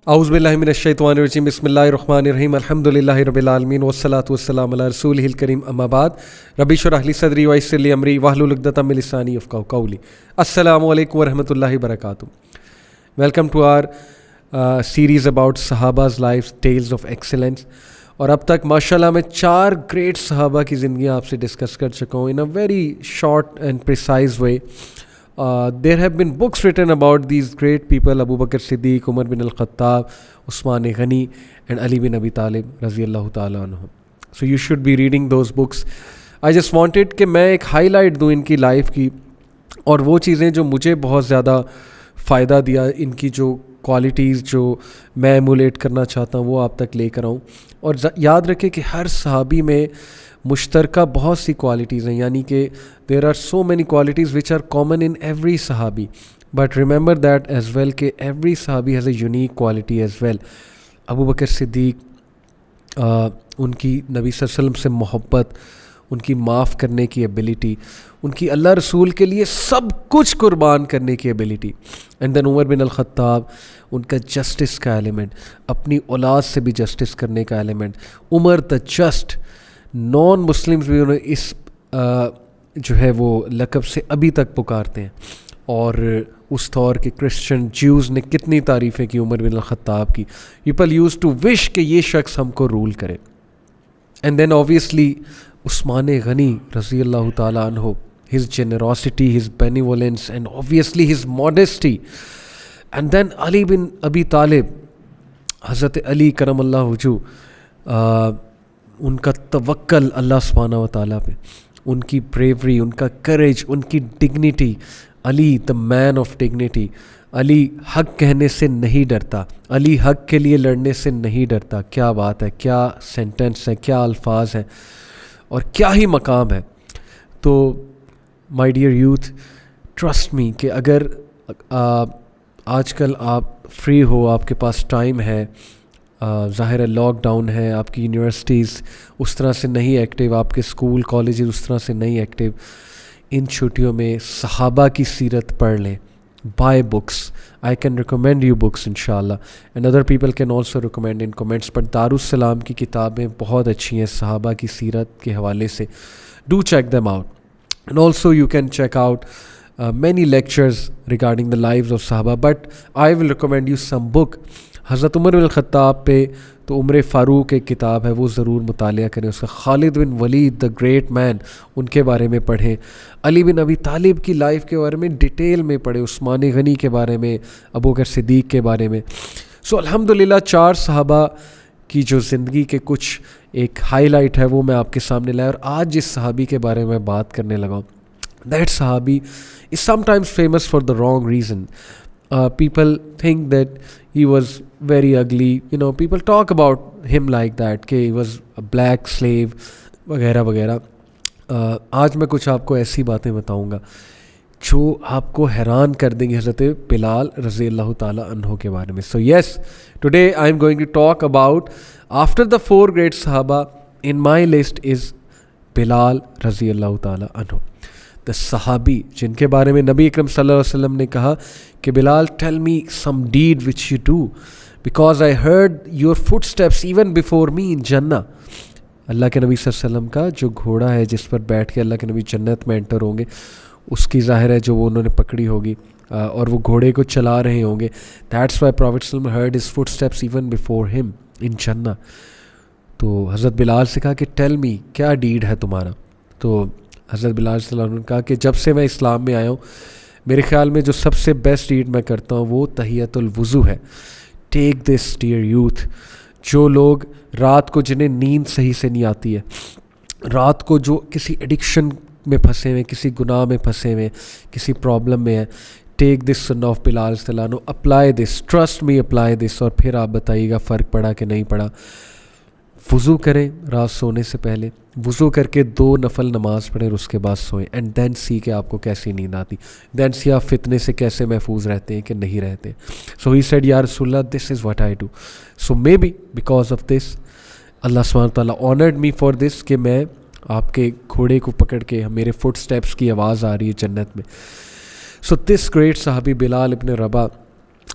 اعوذ باللہ من الشیطان الرجیم بسم اللہ الرحمن الرحیم الحمدللہ رب العالمین والصلاۃ والسلام علی رسولہ الکریم اما بعد رب اشرح لی صدری ویسر لی امری واحلل عقدۃ من لسانی یفقہوا قولی. السلام علیکم ورحمۃ اللہ وبرکاتہ. Welcome to our series about صحابہ's لائف ٹیلز آف ایکسلنس. اور اب تک ماشاء اللہ میں 4 گریٹ صحابہ کی زندگیاں آپ سے ڈسکس کر چکا ہوں in a very short and precise way. There have been books written about these great people: Abu Bakr Siddiq, Umar bin al-Khattab, Usman Ghani and Ali bin Abi Talib رضی اللہ تعالیٰ عنہ. So you should be reading those books. I just wanted کہ میں ایک high light دوں ان کی life کی اور وہ چیزیں جو مجھے بہت زیادہ فائدہ دیا، ان کی جو کوالٹیز جو میں ایمولیٹ کرنا چاہتا ہوں وہ آپ تک لے کر آؤں. اور یاد رکھیں کہ ہر صحابی میں مشترکہ بہت سی کوالٹیز ہیں، یعنی کہ there are so many qualities which are common in every صحابی، but remember that as well کہ ایوری صحابی has a unique quality as well. Abu بکر صدیق، ان کی نبی صلی اللہ علیہ وسلم سے محبت، ان کی معاف کرنے کی ایبیلٹی، ان کی اللہ رسول کے لیے سب کچھ قربان کرنے کی ایبیلٹی. اینڈ دین عمر بن الخطاب، ان کا جسٹس کا ایلیمنٹ، اپنی اولاد سے بھی جسٹس کرنے کا ایلیمنٹ. عمر دا جسٹ، نان مسلمز بھی انہیں اس جو ہے وہ لقب سے ابھی تک پکارتے ہیں. اور اس دور کے کرسچن جیوز نے کتنی تعریفیں کی عمر بن الخطاب کی. پیپل یوز ٹو وش کہ یہ شخص ہم کو رول کرے. اینڈ دین اوبیسلی عثمان غنی رضی اللہ تعالیٰ عنہ، his generosity, his benevolence and obviously his modesty. And then Ali bin Abi Talib، حضرت علی کرم اللہ وجہہ، ان کا توکل اللہ سبحانہ و تعالیٰ پہ، ان کی بریوری، ان کا کریج، ان کی dignity. Ali the man of dignity. علی حق کہنے سے نہیں ڈرتا، علی حق کے لیے لڑنے سے نہیں ڈرتا. کیا بات ہے، کیا سینٹنس ہے، کیا الفاظ ہیں اور کیا ہی مقام ہے. تو my dear youth, trust me کہ اگر آج کل آپ فری ہو، آپ کے پاس ٹائم ہے، ظاہر ہے لاک ڈاؤن ہے، آپ کی یونیورسٹیز اس طرح سے نہیں ایکٹیو، آپ کے اسکول کالجز اس طرح سے نہیں ایکٹیو، ان چھٹیوں میں صحابہ کی سیرت پڑھ لیں. Buy books, I can recommend you books انشاءاللہ، and other people can also recommend in comments. But Darussalam کی کتابیں بہت اچھی ہیں صحابہ کی سیرت کے حوالے سے. Do check them out. And also you can check out many lectures regarding the lives of Sahaba, but I will recommend you some book. حضرت عمر بن الخطاب پہ تو عمر فاروق ایک کتاب ہے، وہ ضرور مطالعہ کریں اس کا. خالد بن ولید، the great man، ان کے بارے میں پڑھیں. علی بن ابی طالب کی لائف کے بارے میں ڈیٹیل میں پڑھیں، عثمان غنی کے بارے میں، ابو بکر صدیق کے بارے میں. سو الحمدللہ 4 صحابہ کی جو زندگی کے کچھ ایک ہائی لائٹ ہے وہ میں آپ کے سامنے لایا. اور آج جس صحابی کے بارے میں بات کرنے لگا ہوں، دیٹ صحابی is sometimes famous for the wrong reason. People think that he was very ugly, people talk about him like that کہ he was a black slave وغیرہ وغیرہ. آج میں کچھ آپ کو ایسی باتیں بتاؤں گا جو آپ کو حیران کر دیں گے حضرت بلال رضی اللہ تعالیٰ عنہ کے بارے میں. So yes, today I am going to talk about after the 4 great صحابہ ان مائی لسٹ از بلال رضی اللہ تعالیٰ عنہ. دا صحابی جن کے بارے میں نبی اکرم صلی اللہ علیہ وسلم نے کہا کہ Bilal tell me some deed which you do because I heard your footsteps even before me in جنہ. اللہ کے نبی صلی اللہ علیہ وسلم کا جو گھوڑا ہے جس پر بیٹھ کے اللہ کے نبی جنت میں انٹر ہوں گے، اس کی ظاہر ہے جو وہ انہوں نے پکڑی ہوگی اور وہ گھوڑے کو چلا رہے ہوں گے. دیٹس وائی پروفیٹ صلی اللہ علیہ وسلم heard his footsteps even before ہم ان جنہ. تو حضرت بلال سے کہا کہ ٹیل می کیا ڈیڈ ہے تمہارا. تو حضرت بلال صلی اللہ علیہ وسلم نے کہا کہ جب سے میں اسلام میں آیا ہوں میرے خیال میں جو سب سے بیسٹ ڈیڈ میں کرتا ہوں وہ تحیۃ الوضو ہے. ٹیک دس ڈیئر یوتھ. جو لوگ رات کو جنہیں نیند صحیح سے نہیں آتی ہے، رات کو جو کسی ایڈکشن میں پھنسے ہوئے، کسی گناہ میں پھنسے ہوئے، کسی پرابلم میں ہے، ٹیک دس سنہ آف بلال صلی اللہ علیہ وسلم، apply this, trust me apply this, اور پھر آپ بتائیے گا فرق پڑا کہ نہیں پڑا. وضو کریں رات سونے سے پہلے، وضو کر کے 2 نفل نماز پڑھیں اور اس کے بعد سوئیں. اینڈ دین سی کہ آپ کو کیسی نیند آتی، دین سی آپ فتنے سے کیسے محفوظ رہتے ہیں کہ نہیں رہتے. سو ہی سیڈ یا رسول اللہ this is what I do. So maybe because of this اللہ سبحانہ تعالیٰ آنرڈ می فار دس کہ میں آپ کے گھوڑے کو پکڑ کے میرے فٹ اسٹیپس کی آواز آ رہی ہے جنت میں. سو دس گریٹ صحابی بلال ابن رباح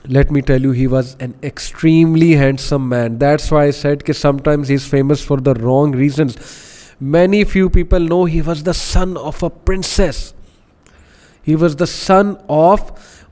let me tell you, he was an extremely handsome man. That's why I said that sometimes he's famous for the wrong reasons. Many few people know he was the son of a princess. He was the son of,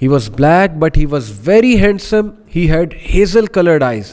He was black but he was very handsome. He had hazel colored eyes.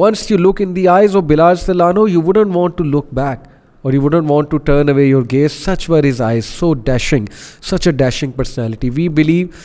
once you look in the eyes of Bilal sallallahu anhu, you wouldn't want to look back, or you wouldn't want to turn away your gaze. Such were his eyes, so dashing, such a dashing personality. We believe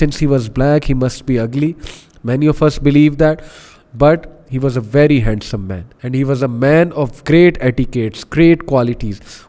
since he was black, he must be ugly. Many of us believe that, but he was a very handsome man, and he was a man of great etiquettes, great qualities.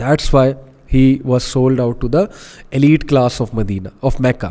That's why he was sold out to the elite class of Medina, of Mecca.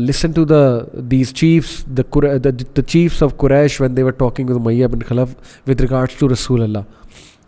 listen to these chiefs, the chiefs of Quraysh, when they were talking with Umayya bin Khalaf with regards to Rasulullah.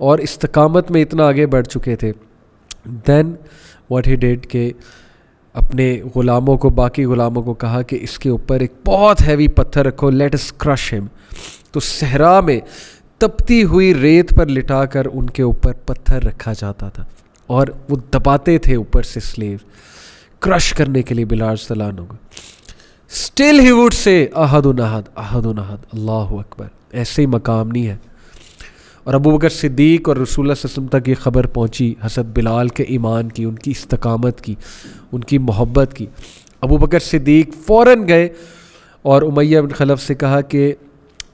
اور استقامت میں اتنا آگے بڑھ چکے تھے. دین what he did کہ اپنے غلاموں کو, باقی غلاموں کو کہا کہ اس کے اوپر ایک بہت ہیوی پتھر رکھو, لیٹ اس کرش ہم. تو صحرا میں تپتی ہوئی ریت پر لٹا کر ان کے اوپر پتھر رکھا جاتا تھا اور وہ دباتے تھے اوپر سے سلیو, کرش کرنے کے لیے بلال رضی اللہ عنہ کو. اسٹل ہی وڈ سے احد احد احد احد, اللہ اکبر. ایسے ہی مقام نہیں ہے. اور ابو بکر صدیق اور رسول اللہ صلی اللہ علیہ وسلم تک یہ خبر پہنچی حضرت بلال کے ایمان کی, ان کی استقامت کی, ان کی محبت کی. ابو بکر صدیق فوراً گئے اور امیہ بن خلف سے کہا کہ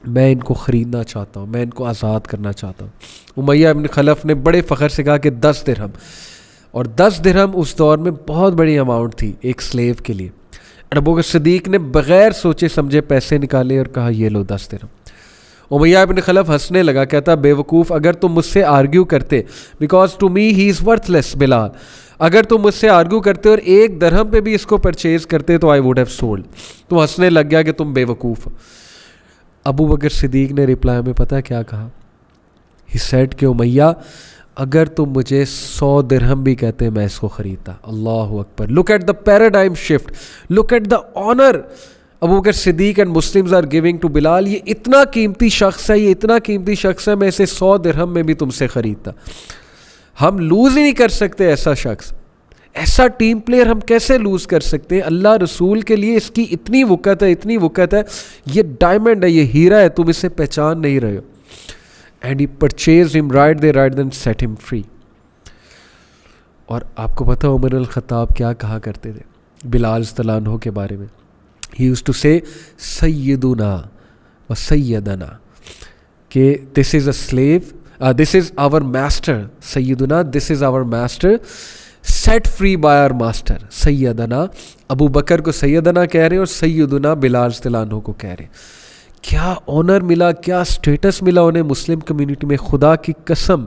میں ان کو خریدنا چاہتا ہوں, میں ان کو آزاد کرنا چاہتا ہوں. امیہ بن خلف نے بڑے فخر سے کہا کہ 10 درہم, اور 10 درہم اس دور میں بہت بڑی اماؤنٹ تھی ایک سلیو کے لیے. ابو بکر صدیق نے بغیر سوچے سمجھے پیسے نکالے اور کہا یہ لو 10 درہم. امیہ بن خلف ہنسنے لگا, کہتا بے وقوف, اگر تم مجھ سے آرگیو کرتے, because to me he is worthless Bilal, اگر تم مجھ سے آرگیو کرتے اور 1 درہم پہ بھی اس کو پرچیز کرتے تو آئی ووڈ ہیو سولڈ. تو ہنسنے لگ گیا کہ تم بے وقوف. ابو بکر صدیق نے رپلائی میں پتہ کیا کہا؟ ہی سیڈ کہ امیہ اگر تم مجھے 100 درہم بھی کہتے میں اس کو خریدتا. اللہ اکبر. Look at the paradigm shift, look at the honour Abu Bakr Siddiq and Muslims are giving to Bilal. یہ اتنا قیمتی شخص ہے, یہ اتنا قیمتی شخص ہے, میں اسے 100 درہم میں بھی تم سے خریدتا. ہم لوز ہی نہیں کر سکتے ایسا شخص, ایسا ٹیم پلیئر ہم کیسے لوز کر سکتے ہیں؟ اللہ رسول کے لیے اس کی اتنی وقت ہے, اتنی وقت ہے. یہ ڈائمنڈ ہے, یہ ہیرا ہے, تم اسے پہچان نہیں رہے ہو. اینڈ ہی پرچیز ہم رائٹ دے رائٹ دین سیٹ ہم فری. اور آپ کو پتہ عمر الخطاب کیا کہا کرتے تھے بلال رضی اللہ عنہ کے بارے میں؟ ہی یوزڈ ٹو سے سیدنا و سیدنا, کہ دس از اے sleeve, this is our master. سیدنا, this is our master, set free by our master. سیدنا, ابو بکر کو سیدنا کہہ رہے ہیں اور سیدنا بلال رضی اللہ عنہ کو کہہ رہے ہیں. کیا آنر ملا, کیا سٹیٹس ملا انہیں مسلم کمیونٹی میں. خدا کی قسم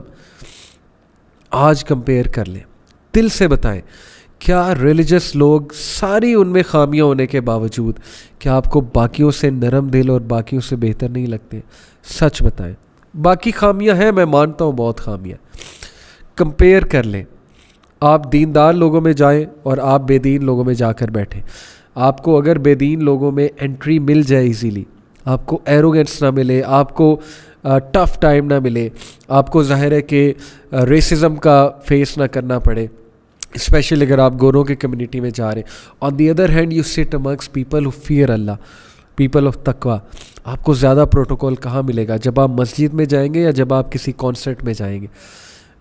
آج کمپیئر کر لیں, دل سے بتائیں, کیا ریلیجس لوگ ساری ان میں خامیاں ہونے کے باوجود کیا آپ کو باقیوں سے نرم دل اور باقیوں سے بہتر نہیں لگتے؟ سچ بتائیں. باقی خامیاں ہیں, میں مانتا ہوں بہت خامیاں. کمپیئر کر لیں. آپ دیندار لوگوں میں جائیں اور آپ بے دین لوگوں میں جا کر بیٹھیں. آپ کو اگر بے دین لوگوں میں انٹری مل جائے ایزیلی, آپ کو ایروگنس نہ ملے, آپ کو ٹف ٹائم نہ ملے, آپ کو ظاہر ہے کہ ریسزم کا فیس نہ کرنا پڑے, اسپیشلی اگر آپ گوروں کی کمیونٹی میں جا رہے ہیں. On the other hand you sit amongst people who fear Allah, people of تقوی. آپ کو زیادہ پروٹوکول کہاں ملے گا؟ جب آپ مسجد میں جائیں گے یا جب آپ کسی کانسرٹ میں جائیں گے.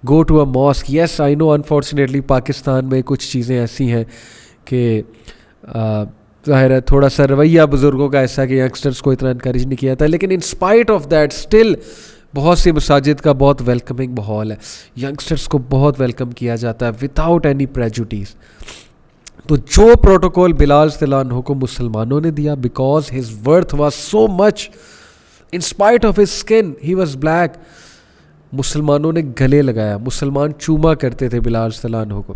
Go to a mosque. Yes I know unfortunately Pakistan میں کچھ چیزیں ایسی ہیں کہ ظاہر ہے تھوڑا سا رویہ بزرگوں کا ایسا ہے کہ ینگسٹرز کو اتنا انکریج نہیں کیا جاتا, لیکن in spite of that still بہت سی مساجد کا بہت ویلکمنگ ماحول ہے. ینگسٹرز کو بہت ویلکم کیا جاتا ہے وداؤٹ اینی پریجوڈیس. تو جو پروٹوکول بلال رضی اللہ عنہ کو مسلمانوں نے دیا, because his worth was so much in spite of his skin, he was black, مسلمانوں نے گلے لگایا. مسلمان چوما کرتے تھے بلال رضی اللہ عنہ کو.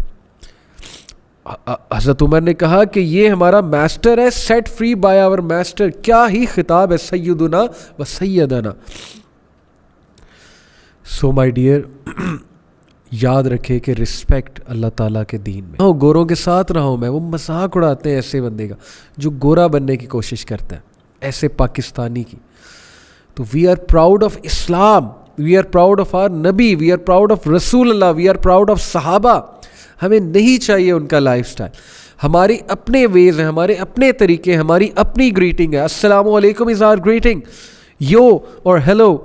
حضرت عمر نے کہا کہ یہ ہمارا ماسٹر ہے, set free by our master. کیا ہی خطاب ہے, سیدنا و سیدنا. سو مائی ڈیئر, یاد رکھے کہ رسپیکٹ اللہ تعالیٰ کے دین میں. گوروں کے ساتھ رہا ہوں میں, وہ مذاق اڑاتے ہیں ایسے بندے کا جو گورا بننے کی کوشش کرتا ہے, ایسے پاکستانی کی. تو we are proud of Islam, we are proud of our nabi, we are proud of Rasool Allah, we are proud of Sahaba. ہمیں نہیں چاہیے ان کا لائف سٹائل. ہماری اپنے ویز ہیں, ہمارے اپنے طریقے, ہماری اپنی گریٹنگ ہے. السلام علیکم از آر گریٹنگ, یو اور ہیلو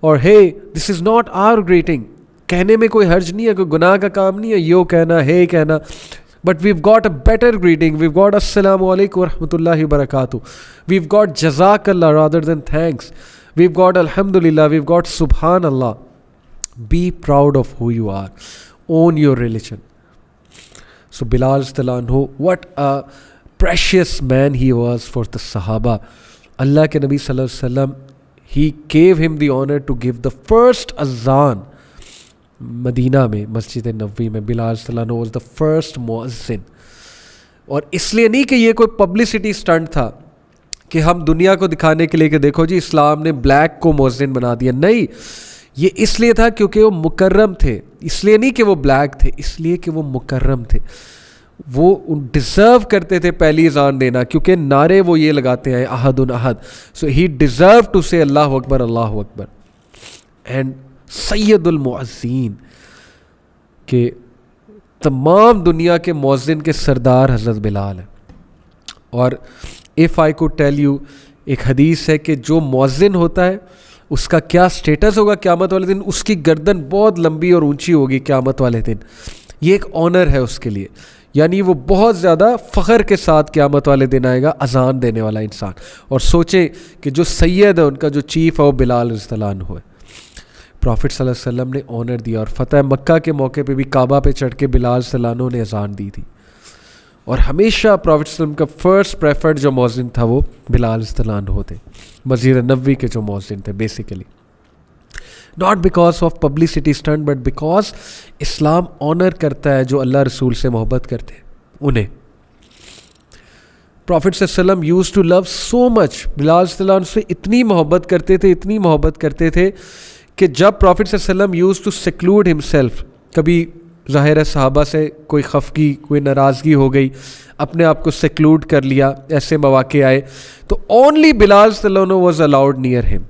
اور ہے, دس از ناٹ آر گریٹنگ. کہنے میں کوئی حرج نہیں ہے, کوئی گناہ کا کام نہیں ہے یو کہنا, ہے کہنا. But you've got a better greeting, you've got السلام علیکم ورحمۃ اللہ وبرکاتہ, ویو گاٹ جزاک اللہ rather than thanks, you've got الحمد للہ, ویو گاٹ سبحان اللہ. Be proud of who you are, own your religion. So Bilal رضی اللہ عنہ, what a precious man he was for the Sahaba. اللہ کے نبی صلی اللہ علیہ وسلم, he gave him the honor to give the first azan مدینہ میں, مسجد نبوی میں. بلال رضی اللہ عنہ was the first مؤذن. اور اس لیے نہیں کہ یہ کوئی پبلسٹی اسٹنٹ تھا کہ ہم دنیا کو دکھانے کے لیے کہ دیکھو جی اسلام نے بلیک کو مؤذن بنا دیا. نہیں, یہ اس لیے تھا کیونکہ وہ مکرم تھے، اس لیے نہیں کہ وہ بلیک تھے، اس لیے کہ وہ مکرم تھے، وہ ڈیزرو کرتے تھے پہلی اذان دینا، کیونکہ نعرے وہ یہ لگاتے ہیں احد احد، سو ہی ڈیزرو ٹو سے اللہ اکبر اللہ اکبر. اینڈ سید المؤذین کہ تمام دنیا کے مؤذن کے سردار حضرت بلال ہیں. اور if I could tell you, ایک حدیث ہے کہ جو مؤذن ہوتا ہے اس کا کیا سٹیٹس ہوگا قیامت والے دن، اس کی گردن بہت لمبی اور اونچی ہوگی قیامت والے دن. یہ ایک آنر ہے اس کے لیے، یعنی وہ بہت زیادہ فخر کے ساتھ قیامت والے دن آئے گا اذان دینے والا انسان. اور سوچیں کہ جو سید ہے ان کا جو چیف ہے وہ بلال رضی اللہ عنہ ہے. پروفٹ صلی اللہ علیہ وسلم نے آنر دیا، اور فتح مکہ کے موقع پہ بھی کعبہ پہ چڑھ کے بلال صلی اللہ عنہ نے اذان دی تھی. اور ہمیشہ پروفٹ صلی اللہ علیہ وسلم کا فرسٹ پریفرڈ جو مؤذن تھا وہ بلال رضی اللہ عنہ تھے، مسجد نبوی کے جو مؤذن تھے basically. Not because of publicity stunt but because Islam honour کرتا ہے جو اللہ رسول سے محبت کرتے ہیں انہیں. پروفٹ صلی اللہ علیہ وسلم یوز ٹو لو سو مچ، بلال صلی اللہ عنہ سے اتنی محبت کرتے تھے، اتنی محبت کرتے تھے کہ جب پروفٹ صلی اللہ علیہ وسلم یوز ٹو سیکلوڈ ہمسیلف، کبھی ظاہر ہے صحابہ سے کوئی خفگی کوئی ناراضگی ہو گئی، اپنے آپ کو سیکلوڈ کر لیا، ایسے مواقع آئے تو اونلی بلال صلی اللہ عنہ واز الاؤڈ نیئر ہم،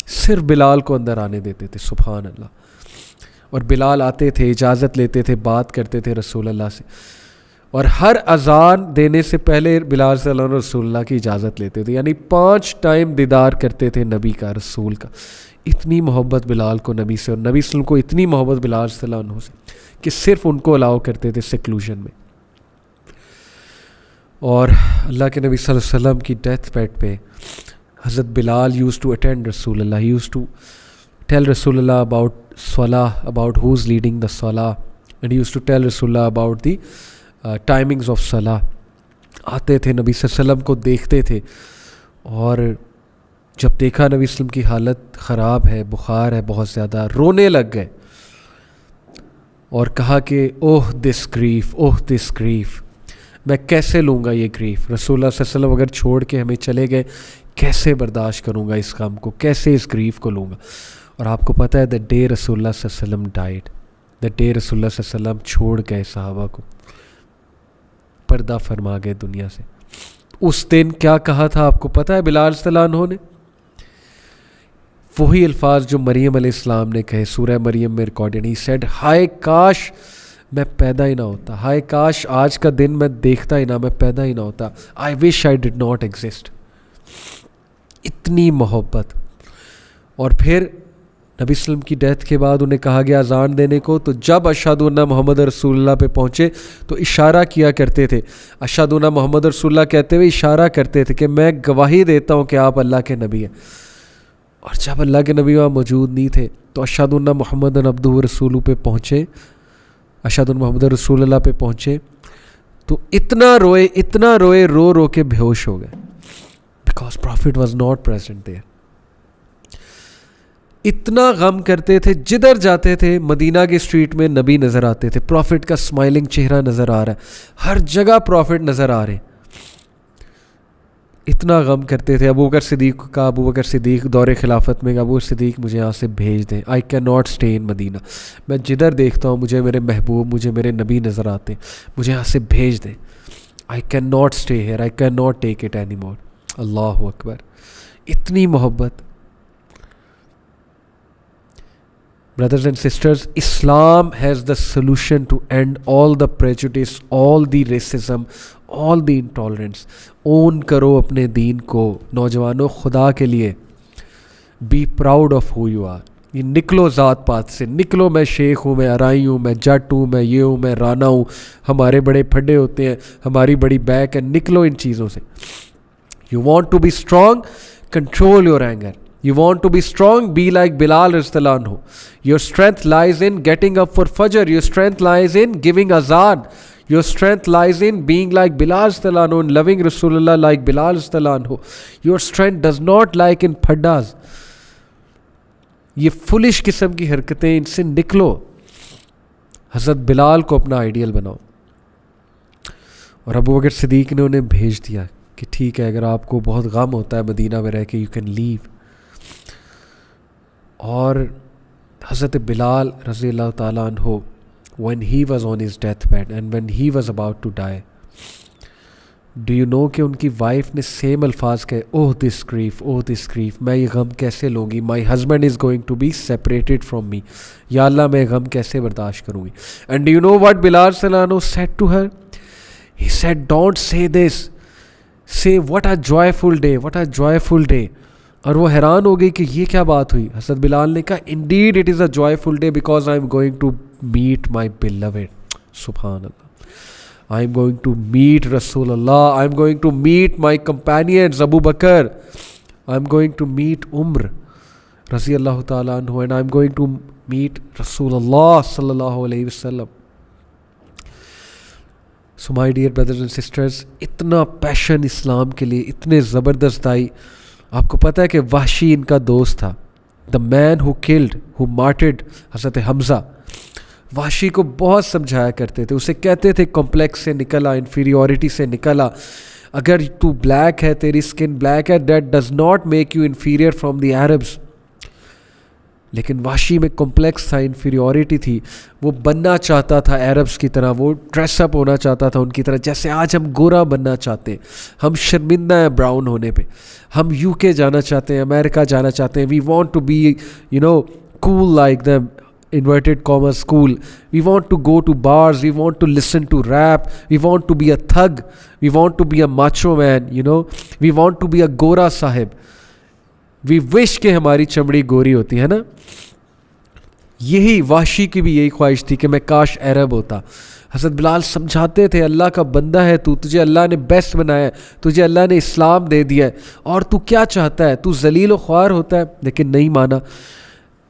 صرف بلال کو اندر آنے دیتے تھے. سبحان اللہ. اور بلال آتے تھے، اجازت لیتے تھے، بات کرتے تھے رسول اللہ سے، اور ہر اذان دینے سے پہلے بلال صلی اللہ علیہ وسلم رسول اللہ کی اجازت لیتے تھے، یعنی 5 ٹائم دیدار کرتے تھے نبی کا، رسول کا. اتنی محبت بلال کو نبی سے، اور نبی صلی اللہ علیہ وسلم کو اتنی محبت بلال صلی اللہ عنہ سے کہ صرف ان کو الاؤ کرتے تھے سیکلوژن میں. اور اللہ کے نبی صلی اللہ علیہ وسلم کی ڈیتھ بیڈ پہ حضرت بلال یوز ٹو اٹینڈ رسول اللہ، ہی یوز ٹو ٹیل رسول اللہ اباؤٹ صلاح، about who is leading the صلاح، اینڈ یوز ٹو ٹیل رسول اللہ اباؤٹ دی ٹائمنگز آف صلاح. آتے تھے نبی صلی اللہ علیہ وسلم کو دیکھتے تھے، اور جب دیکھا نبی صلی اللہ علیہ وسلم کی حالت خراب ہے، بخار ہے بہت زیادہ، رونے لگ گئے اور کہا کہ اوہ دس گریف، اوہ دس گریف، میں کیسے لوں گا یہ گریف. رسول اللہ صلی اللہ علیہ وسلم اگر چھوڑ کے ہمیں چلے گئے کیسے برداشت کروں گا اس غم کو، کیسے اس گریف کو لوں گا. اور آپ کو پتہ ہے the day رسول اللہ صلی اللہ علیہ وسلم died، the day رسول اللہ صلی اللہ علیہ وسلم چھوڑ گئے صحابہ کو، پردہ فرما گئے دنیا سے، اس دن کیا کہا تھا آپ کو پتہ ہے بلال صلی اللہ عنہ نے؟ وہی الفاظ جو مریم علیہ السلام نے کہے سورہ مریم میں ریکارڈڈ. ہی سیڈ ہائے کاش میں پیدا ہی نہ ہوتا، ہائے کاش آج کا دن میں دیکھتا ہی نہ، میں پیدا ہی نہ ہوتا. آئی وش آئی ڈڈ ناٹ ایگزسٹ. اتنی محبت. اور پھر نبی صلی اللہ علیہ وسلم کی ڈیتھ کے بعد انہیں کہا گیا اذان دینے کو، تو جب اشہد ان محمد رسول اللہ پہ پہنچے تو اشارہ کیا کرتے تھے، اشہد ان محمد رسول اللہ کہتے ہوئے اشارہ کرتے تھے کہ میں گواہی دیتا ہوں کہ آپ اللہ کے نبی ہیں. اور جب اللہ کے نبی وہاں موجود نہیں تھے تو اشہد ان محمد عبدہ رسول پہ پہنچے، اشہد ان محمد رسول اللہ پہ پہنچے تو اتنا روئے رو رو کے بے ہوش ہو گئے، because prophet was not present there. اتنا غم کرتے تھے، جدھر جاتے تھے مدینہ کے اسٹریٹ میں نبی نظر آتے تھے، پروفٹ کا اسمائلنگ چہرہ نظر آ رہا ہے، ہر جگہ پروفٹ نظر آ رہے ہیں. اتنا غم کرتے تھے. ابو بکر صدیق کا، ابو بکر صدیق دور خلافت میں، ابو صدیق مجھے یہاں سے بھیج دیں، I can not stay in Medina, میں جدھر دیکھتا ہوں مجھے میرے محبوب، مجھے میرے نبی نظر آتے ہیں، مجھے یہاں سے بھیج دیں، I can not stay here, I can not take it anymore. اللہ اکبر. اتنی محبت. Brothers and sisters, Islam has the solution to end all the prejudice, all the racism, all the intolerance. Own کرو اپنے دین کو نوجوانوں، خدا کے لیے. Be proud of who you are. یہ نکلو ذات پات سے، نکلو میں شیخ ہوں، میں ارائی ہوں، میں جٹ ہوں، میں یہ ہوں، میں رانا ہوں، ہمارے بڑے پھڈے ہوتے ہیں، ہماری بڑی بیک ہے. نکلو ان چیزوں سے. You want to be strong? Control your anger. You want to be strong? Be like Bilal radhiyallahu anhu. Your strength lies in getting up for Fajr. Your strength lies in giving azan. Your strength lies in being like Bilal radhiyallahu anhu and loving Rasulullah like Bilal radhiyallahu anhu. Your strength does not lie in phaddas. یہ flush قسم کی حرکتیں، ان سے نکلو. حضرت بلال کو اپنا ideal بناؤ. اور ابو بکر صدیق نے انہیں بھیج دیا کہ ٹھیک ہے، اگر آپ کو بہت غم ہوتا ہے مدینہ میں رہ کے، یو کین لیو. اور Hazrat Bilal radiallahu ta'ala anhu, when he was on his deathbed and when he was about to die, do you know کہ ان کی وائف نے سیم الفاظ کہے, اوہ دس گریف, میں یہ غم کیسے لوں گی, my husband is going to be separated from me, یا اللہ میں غم کیسے برداشت کروں گی. And do you know what Bilal صلی اللہ عنہ said to her? He said, don't say this, say what a joyful day. اور وہ حیران ہو گئی کہ یہ کیا بات ہوئی. حضرت بلال نے کہا, indeed it is a joyful day because I am going to meet my beloved. سبحان اللہ. I am going to meet Rasulullah. I am going to meet my companions Abu Bakr. I am going to meet Umar radiyallahu ta'ala anhu, and I am going to meet Rasulullah sallallahu alayhi wasallam. So my dear brothers and sisters, اتنا پیشن اسلام کے لیے اتنے زبردست آئی. آپ کو پتہ ہے کہ وحشی ان کا دوست تھا, the man who martyred حضرت حمزہ. وحشی کو بہت سمجھایا کرتے تھے, اسے کہتے تھے کمپلیکس سے نکلا, انفیریورٹی سے نکلا. اگر تو بلیک ہے, تیری سکن بلیک ہے, that does not make you inferior from the Arabs. لیکن وحشی میں کمپلیکس تھا, انفیریورٹی تھی. وہ بننا چاہتا تھا عربس کی طرح, وہ ڈریس اپ ہونا چاہتا تھا ان کی طرح, جیسے آج ہم گورا بننا چاہتے ہیں. ہم شرمندہ ہیں براؤن ہونے پہ. ہم UK جانا چاہتے ہیں, امریکہ جانا چاہتے ہیں. We want to be cool like them, inverted commas cool. We want to go to bars, we want to listen to rap, we want to be a thug, we want to be a macho man, we want to be a gora sahib. We wish کہ ہماری چمڑی گوری ہوتی ہے نا. یہی وحشی کی بھی یہی خواہش تھی کہ میں کاش عرب ہوتا. حضرت بلال سمجھاتے تھے, اللہ کا بندہ ہے تو, تجھے اللہ نے بیسٹ بنایا ہے, تجھے اللہ نے اسلام دے دیا ہے, اور تو کیا چاہتا ہے, تو ذلیل و خوار ہوتا ہے. لیکن نہیں مانا.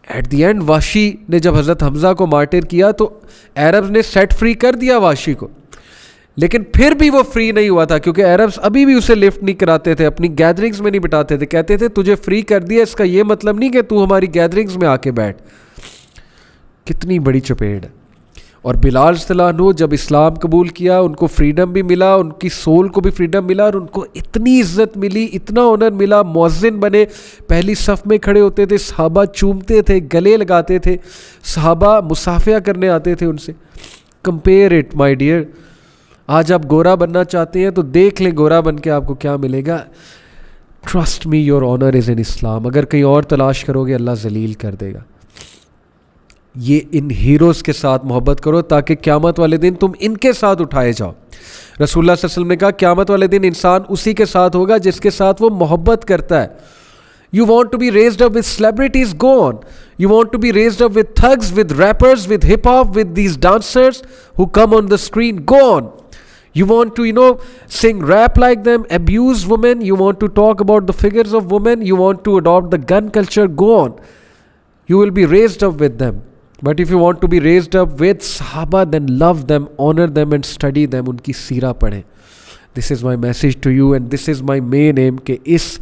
ایٹ دی اینڈ وحشی نے جب حضرت حمزہ کو مارٹر کیا تو عربز نے سیٹ فری کر دیا وحشی کو, لیکن پھر بھی وہ فری نہیں ہوا تھا, کیونکہ عربز ابھی بھی اسے لفٹ نہیں کراتے تھے, اپنی گیدرنگز میں نہیں بٹھاتے تھے. کہتے تھے تجھے فری کر دیا, اس کا یہ مطلب نہیں کہ تو ہماری گیدرنگز میں آ کے بیٹھ. کتنی بڑی چپیڑ ہے. اور بلال صلی اللہ عنہ جب اسلام قبول کیا, ان کو فریڈم بھی ملا, ان کی سول کو بھی فریڈم ملا, اور ان کو اتنی عزت ملی, اتنا آنر ملا. مؤذن بنے, پہلی صف میں کھڑے ہوتے تھے, صحابہ چومتے تھے, گلے لگاتے تھے, صحابہ مصافحہ کرنے آتے تھے ان سے. Compare it my dear. آج آپ گورا بننا چاہتے ہیں تو دیکھ لیں گورا بن کے آپ کو کیا ملے گا. ٹرسٹ می, یور آنر از ان اسلام. اگر کہیں اور تلاش کرو گے اللہ ذلیل کر دے گا. یہ ان ہیروز کے ساتھ محبت کرو تاکہ قیامت والے دن تم ان کے ساتھ اٹھائے جاؤ. رسول اللہ صلی اللہ علیہ وسلم نے کہا قیامت والے دن انسان اسی کے ساتھ ہوگا جس کے ساتھ وہ محبت کرتا ہے. You want to be raised up with celebrities? Go on. You want to be raised up with thugs, with rappers, with hip hop, with these dancers who come on the screen? Go on. You want to, sing rap like them, abuse women, you want to talk about the figures of women, you want to adopt the gun culture? Go on. You will be raised up with them. But if you want to be raised up with Sahaba, then love them, honor them and study them. Unki seerah padhein. This is my message to you, and this is my main aim کہ اس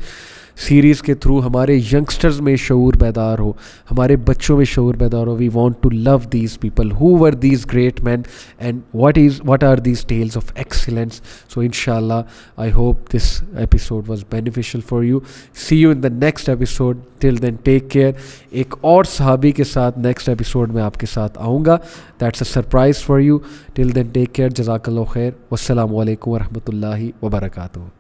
series کے through ہمارے youngsters میں شعور بیدار ہو, ہمارے بچوں میں شعور بیدار ہو. We want to love these people who were these great men and what are these tales of excellence. So inshallah, I hope this episode was beneficial for you. See you in the next episode. Till then, take care. ایک اور صحابی کے ساتھ next episode میں آپ کے ساتھ آؤں گا. That's a surprise for you. Till then, take care. جزاک اللہ خیر. والسلام علیکم ورحمۃ اللہ وبرکاتہ.